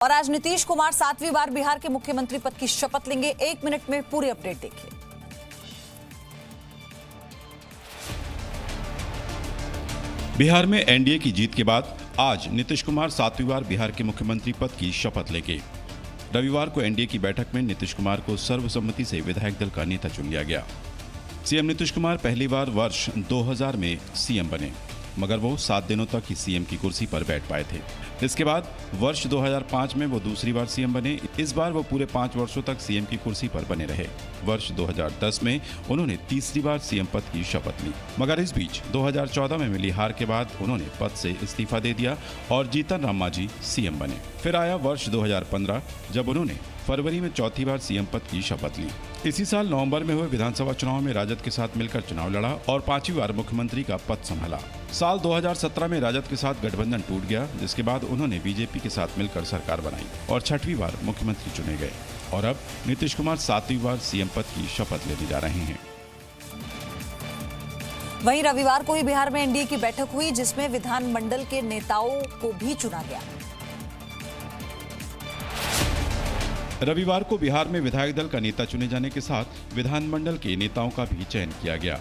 और आज नीतीश कुमार 7वीं बार बिहार के मुख्यमंत्री पद की शपथ लेंगे। 1 मिनट में पूरी अपडेट देखिए। बिहार में एनडीए की जीत के बाद आज नीतीश कुमार 7वीं बार बिहार के मुख्यमंत्री पद की शपथ लेंगे। रविवार को एनडीए की बैठक में नीतीश कुमार को सर्वसम्मति से विधायक दल का नेता चुन लिया गया। सीएम नीतीश कुमार पहली बार वर्ष 2000 में सीएम बने, मगर वो 7 दिनों तक ही सीएम की कुर्सी पर बैठ पाए थे। इसके बाद वर्ष 2005 में वो दूसरी बार सीएम बने। इस बार वो पूरे 5 वर्षों तक सीएम की कुर्सी पर बने रहे। वर्ष 2010 में उन्होंने तीसरी बार सीएम पद की शपथ ली, मगर इस बीच 2014 में मिली हार के बाद उन्होंने पद से इस्तीफा दे दिया और जीतन राम मांझी सीएम बने। फिर आया वर्ष 2015, जब उन्होंने फरवरी में चौथी बार सीएम पद की शपथ ली। इसी साल नवंबर में हुए विधानसभा चुनाव में राजद के साथ मिलकर चुनाव लड़ा और 5वीं बार मुख्यमंत्री का पद संभाला। साल 2017 में राजद के साथ गठबंधन टूट गया, जिसके बाद उन्होंने बीजेपी के साथ मिलकर सरकार बनाई और 6वीं बार मुख्यमंत्री चुने गए। और अब नीतीश कुमार 7वीं बार सीएम पद की शपथ लेने जा रहे हैं। वहीं रविवार को ही बिहार में एनडीए की बैठक हुई, जिसमें विधानमंडल के नेताओं को भी चुना गया। रविवार को बिहार में विधायक दल का नेता चुने जाने के साथ विधानमंडल के नेताओं का भी चयन किया गया।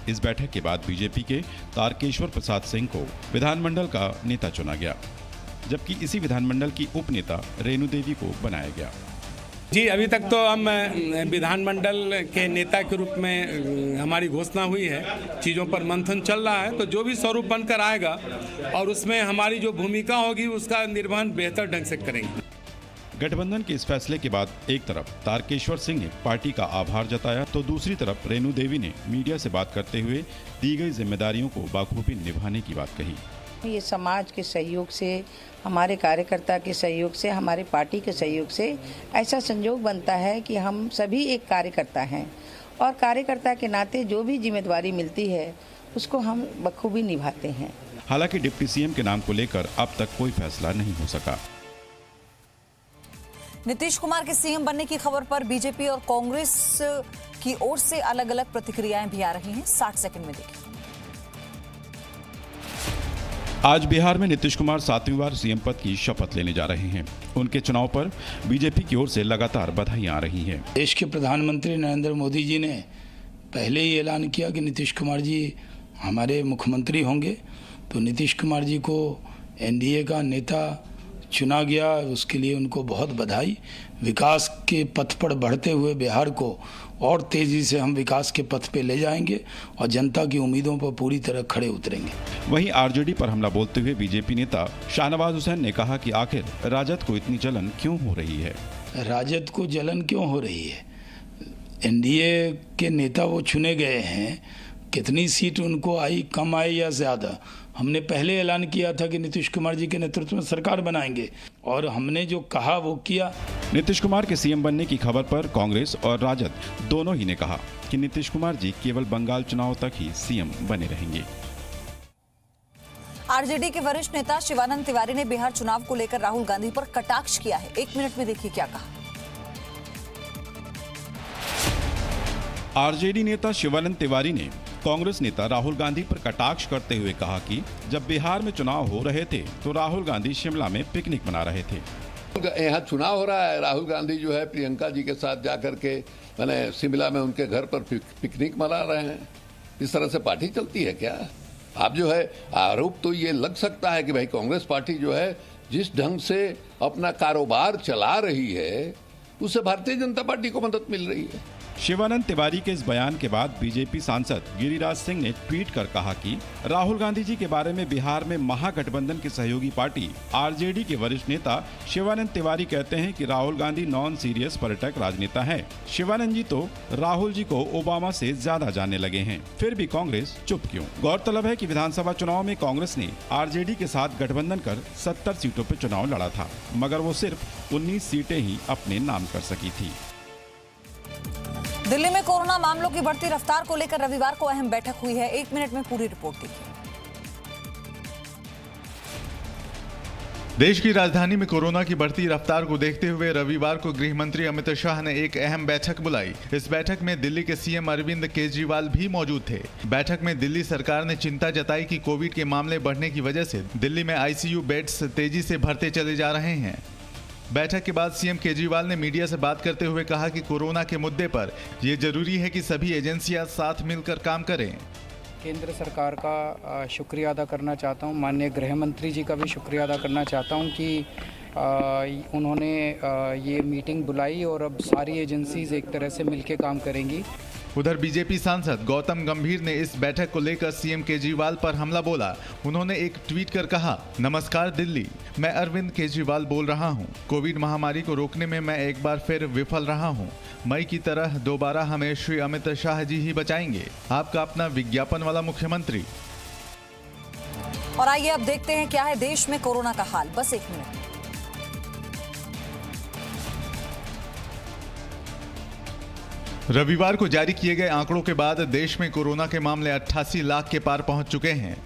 इस बैठक के बाद बीजेपी के तारकेश्वर प्रसाद सिंह को विधानमंडल का नेता चुना गया, जबकि इसी विधानमंडल की उप नेता रेणु देवी को बनाया गया। जी, अभी तक तो हम विधानमंडल के नेता के रूप में हमारी घोषणा हुई है। चीज़ों पर मंथन चल रहा है, तो जो भी स्वरूप बनकर आएगा और उसमें हमारी जो भूमिका होगी उसका निर्वहन बेहतर ढंग से करेंगे। गठबंधन के इस फैसले के बाद एक तरफ तारकेश्वर सिंह ने पार्टी का आभार जताया, तो दूसरी तरफ रेणु देवी ने मीडिया से बात करते हुए दी गई जिम्मेदारियों को बाखूबी निभाने की बात कही। ये समाज के सहयोग से, हमारे कार्यकर्ता के सहयोग से, हमारे पार्टी के सहयोग से ऐसा संयोग बनता है कि हम सभी एक कार्यकर्ता हैं और कार्यकर्ता के नाते जो भी जिम्मेदारी मिलती है उसको हम बखूबी निभाते हैं। हालांकि डिप्टी सीएम के नाम को लेकर अब तक कोई फैसला नहीं हो सका। नीतीश कुमार के सीएम बनने की खबर पर बीजेपी और कांग्रेस की ओर से अलग अलग प्रतिक्रियाएं भी आ रही हैं। 60 सेकंड में देखिए। आज बिहार में नीतीश कुमार 7वीं बार सीएम पद की शपथ लेने जा रहे हैं। उनके चुनाव पर बीजेपी की ओर से लगातार बधाइयां आ रही हैं। देश के प्रधानमंत्री नरेंद्र मोदी जी ने पहले ही ऐलान किया कि नीतीश कुमार जी हमारे मुख्यमंत्री होंगे, तो नीतीश कुमार जी को एनडीए का नेता चुना गया, उसके लिए उनको बहुत बधाई। विकास के पथ पर बढ़ते हुए बिहार को और तेजी से हम विकास के पथ पे ले जाएंगे और जनता की उम्मीदों पर पूरी तरह खड़े उतरेंगे। वहीं आरजेडी पर हमला बोलते हुए बीजेपी नेता शाहनवाज हुसैन ने कहा कि आखिर राजद को इतनी जलन क्यों हो रही है। राजद को जलन क्यों हो रही है? एनडीए के नेता वो चुने गए हैं, कितनी सीट उनको आई, कम आई या ज़्यादा, हमने पहले ऐलान किया था कि नीतीश कुमार जी के नेतृत्व में सरकार बनाएंगे और हमने जो कहा वो किया। नीतीश कुमार के सीएम बनने की खबर पर कांग्रेस और राजद दोनों ही ने कहा कि नीतीश कुमार जी केवल बंगाल चुनाव तक ही सीएम बने रहेंगे। आरजेडी के वरिष्ठ नेता शिवानंद तिवारी ने बिहार चुनाव को लेकर राहुल गांधी पर कटाक्ष किया है। 1 मिनट में देखिए क्या कहा। आरजेडी नेता शिवानंद तिवारी ने कांग्रेस नेता राहुल गांधी पर कटाक्ष करते हुए कहा कि जब बिहार में चुनाव हो रहे थे तो राहुल गांधी शिमला में पिकनिक मना रहे थे। यहाँ चुनाव हो रहा है, राहुल गांधी जो है प्रियंका जी के साथ जाकर के मैंने शिमला में उनके घर पर पिकनिक मना रहे हैं। इस तरह से पार्टी चलती है क्या? आप जो है आरोप तो ये लग सकता है कि भाई कांग्रेस पार्टी जो है जिस ढंग से अपना कारोबार चला रही है उससे भारतीय जनता पार्टी को मदद मिल रही है। शिवानंद तिवारी के इस बयान के बाद बीजेपी सांसद गिरिराज सिंह ने ट्वीट कर कहा कि राहुल गांधी जी के बारे में बिहार में महागठबंधन की सहयोगी पार्टी आरजेडी के वरिष्ठ नेता शिवानंद तिवारी कहते हैं कि राहुल गांधी नॉन सीरियस पर्यटक राजनेता हैं। शिवानंद जी तो राहुल जी को ओबामा से ज्यादा जानने लगे हैं, फिर भी कांग्रेस चुप क्यों? गौरतलब है कि विधानसभा चुनाव में कांग्रेस ने आरजेडी के साथ गठबंधन कर 70 सीटों पर चुनाव लड़ा था, मगर वो सिर्फ 19 सीटें ही अपने नाम कर सकी थी। दिल्ली में कोरोना मामलों की बढ़ती रफ्तार को लेकर रविवार को अहम बैठक हुई है। 1 मिनट में पूरी रिपोर्ट देखिए। देश की राजधानी में कोरोना की बढ़ती रफ्तार को देखते हुए रविवार को गृह मंत्री अमित शाह ने एक अहम बैठक बुलाई। इस बैठक में दिल्ली के सीएम अरविंद केजरीवाल भी मौजूद थे। बैठक में दिल्ली सरकार ने चिंता जताई कि कोविड के मामले बढ़ने की वजह से दिल्ली में आईसीयू बेड्स तेजी से भरते चले जा रहे हैं। बैठक के बाद सीएम केजरीवाल ने मीडिया से बात करते हुए कहा कि कोरोना के मुद्दे पर यह जरूरी है कि सभी एजेंसियां साथ मिलकर काम करें। केंद्र सरकार का शुक्रिया अदा करना चाहता हूं, माननीय गृह मंत्री जी का भी शुक्रिया अदा करना चाहता हूं कि उन्होंने ये मीटिंग बुलाई और अब सारी एजेंसीज एक तरह से मिलके काम करेंगी। उधर बीजेपी सांसद गौतम गंभीर ने इस बैठक को लेकर सीएम केजरीवाल पर हमला बोला। उन्होंने एक ट्वीट कर कहा, नमस्कार दिल्ली, मैं अरविंद केजरीवाल बोल रहा हूं। कोविड महामारी को रोकने में मैं एक बार फिर विफल रहा हूं। मई की तरह दोबारा हमें श्री अमित शाह जी ही बचाएंगे। आपका अपना विज्ञापन वाला मुख्यमंत्री। और आइए अब देखते हैं क्या है देश में कोरोना का हाल। बस एक मिनट। रविवार को जारी किए गए आंकड़ों के बाद देश में कोरोना के मामले 88 लाख के पार पहुंच चुके हैं।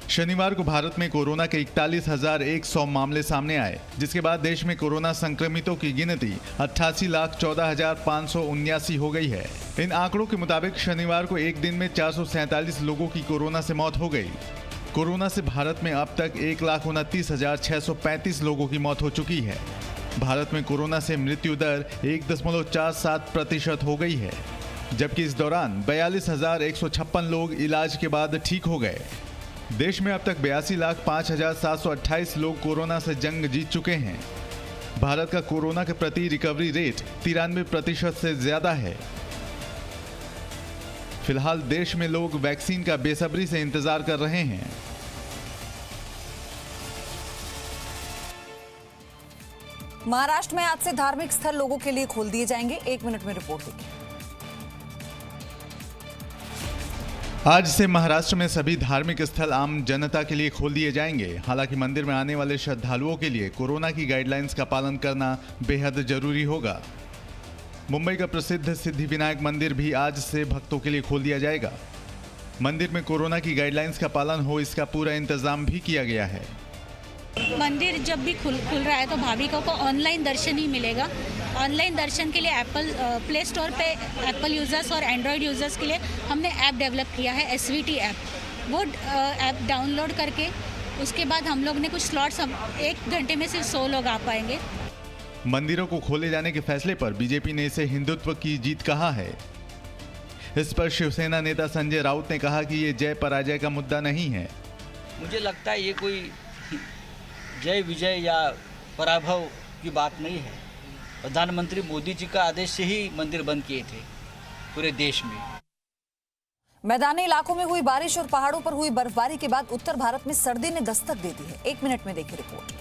शनिवार को भारत में कोरोना के 41,100 मामले सामने आए, जिसके बाद देश में कोरोना संक्रमितों की गिनती 88,14,579 हो गई है। इन आंकड़ों के मुताबिक शनिवार को एक दिन में 447 लोगों की कोरोना से मौत हो गई। कोरोना से भारत में अब तक 1,29,635 लोगों की मौत हो चुकी है। भारत में कोरोना से मृत्यु दर 1.47% हो गई है, जबकि इस दौरान 42,156 लोग इलाज के बाद ठीक हो गए। देश में अब तक 82,05,728 लोग कोरोना से जंग जीत चुके हैं। भारत का कोरोना के प्रति रिकवरी रेट 93% से ज्यादा है। फिलहाल देश में लोग वैक्सीन का बेसब्री से इंतजार कर रहे हैं। महाराष्ट्र में आज से धार्मिक स्थल लोगों के लिए खोल दिए जाएंगे। 1 मिनट में रिपोर्ट देखिए। आज से महाराष्ट्र में सभी धार्मिक स्थल आम जनता के लिए खोल दिए जाएंगे। हालांकि मंदिर में आने वाले श्रद्धालुओं के लिए कोरोना की गाइडलाइंस का पालन करना बेहद जरूरी होगा। मुंबई का प्रसिद्ध सिद्धिविनायक मंदिर भी आज से भक्तों के लिए खोल दिया जाएगा। मंदिर में कोरोना की गाइडलाइंस का पालन हो, इसका पूरा इंतजाम भी किया गया है। मंदिर जब भी खुल रहा है तो भाविकों को ऑनलाइन दर्शन ही मिलेगा। ऑनलाइन दर्शन के लिए एप्पल प्ले स्टोर पे एप्पल यूज़र्स और एंड्रॉयड यूज़र्स के लिए हमने ऐप डेवलप किया है, SVT ऐप। वो ऐप डाउनलोड करके उसके बाद हम लोग ने कुछ स्लॉट्स 1 घंटे में सिर्फ 100 लोग आ पाएंगे। मंदिरों को खोले जाने के फैसले पर बीजेपी ने इसे हिंदुत्व की जीत कहा है। इस पर शिवसेना नेता संजय राउत ने कहा कि ये जय पराजय का मुद्दा नहीं है। मुझे लगता है ये कोई जय विजय या पराभव की बात नहीं है। प्रधानमंत्री मोदी जी का आदेश से ही मंदिर बंद किए थे पूरे देश में। मैदानी इलाकों में हुई बारिश और पहाड़ों पर हुई बर्फबारी के बाद उत्तर भारत में सर्दी ने दस्तक दे दी है। 1 मिनट में देखिए रिपोर्ट।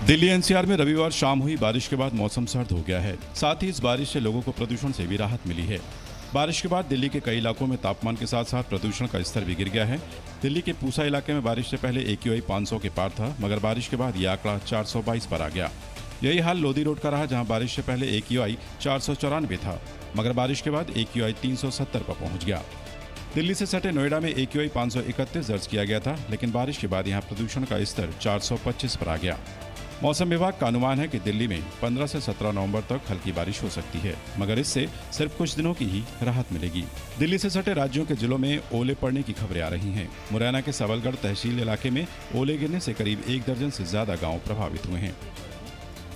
दिल्ली एनसीआर में रविवार शाम हुई बारिश के बाद मौसम सर्द हो गया है। साथ ही इस बारिश से लोगों को प्रदूषण से भी राहत मिली है। बारिश के बाद दिल्ली के कई इलाकों में तापमान के साथ साथ प्रदूषण का स्तर भी गिर गया है। दिल्ली के पूसा इलाके में बारिश से पहले AQI 500 के पार था, मगर बारिश के बाद यह आंकड़ा 422 पर आ गया। यही हाल लोधी रोड का रहा, जहां बारिश से पहले AQI 494 था, मगर बारिश के बाद AQI 370 पर पहुंच गया। दिल्ली से सटे नोएडा में AQI 531 दर्ज किया गया था, लेकिन बारिश के बाद यहां प्रदूषण का स्तर 425 पर आ गया। मौसम विभाग का अनुमान है कि दिल्ली में 15 से 17 नवंबर तक हल्की बारिश हो सकती है, मगर इससे सिर्फ कुछ दिनों की ही राहत मिलेगी। दिल्ली से सटे राज्यों के जिलों में ओले पड़ने की खबरें आ रही हैं। मुरैना के सबलगढ़ तहसील इलाके में ओले गिरने से करीब 1 दर्जन से ज्यादा गांव प्रभावित हुए हैं।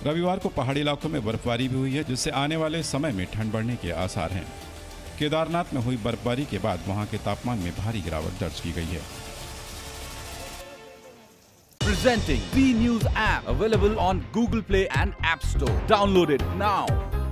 रविवार को पहाड़ी इलाकों में बर्फबारी भी हुई है, जिससे आने वाले समय में ठंड बढ़ने के आसार हैं। केदारनाथ में हुई बर्फबारी के बाद वहां के तापमान में भारी गिरावट दर्ज की गई है। Presenting B News app, available on Google Play and App Store. Download it now.